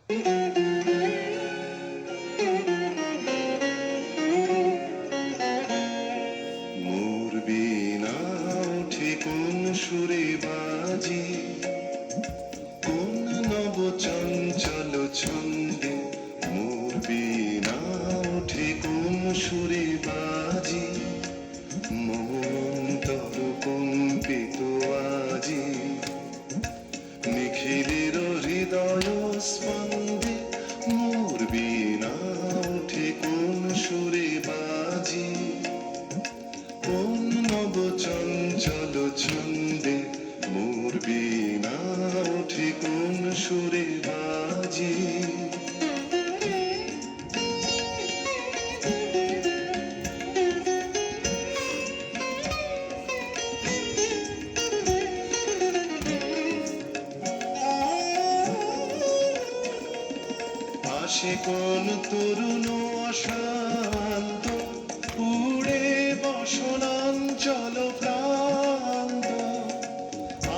মোর বীণা ওঠে কোন সুরে বাজে, কোন নব চঞ্চল ছন্দে। মোর বীণা ওঠে কোন সুরে বাজে, মন তর কম্পিত আজি। নিখিলের হৃদয় স্পন্দে মোর বীণা ওঠে কোন সুরে বাজে, কোন নব চঞ্চল ছন্দে। মোর বীণা ওঠে কোন সুরে বাজে। আসে কোন তরুণ অশান্ত, উড়ে বসনাঞ্চল প্রান্ত।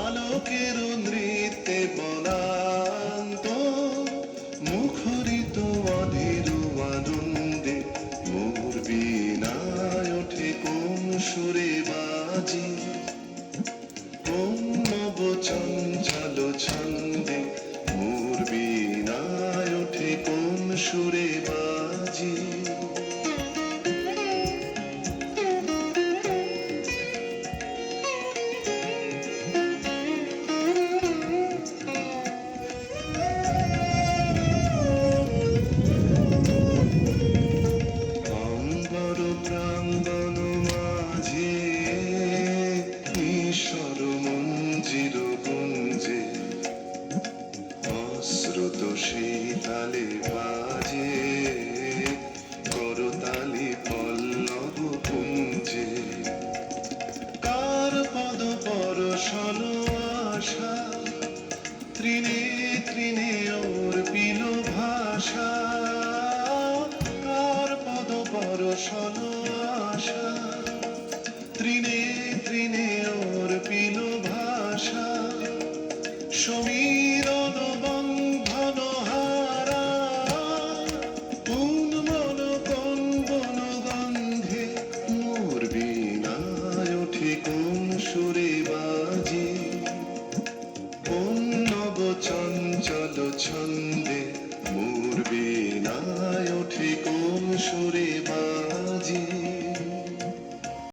আলোকের নৃত্যে বনান্ত, মুখরিত অধীর আনন্দে। মোর বীণায় ওঠে কোন সুরে বাজে, কোন নব চঞ্চল ছন্দে। মোর বীণায় ওঠে কোন সুরে বাজে। অম্বর প্রাঙ্গণ মাঝে ঈশ্বর মঞ্জির গুঞ্জে, অশ্রুত শীতালে বাজে করতালি পল্লব পুঞ্জে। কার পদ পরশন আশা, তৃণে তৃণে অর্পিল ভাষা। কার পদ পরশন আশা, তৃণে তৃণে অর্পিল ভাষা। সমীরণ বন্ধন হারা, উন্মন কম্বন গন্ধে। মোর বীণায় ওঠে কোন সুরে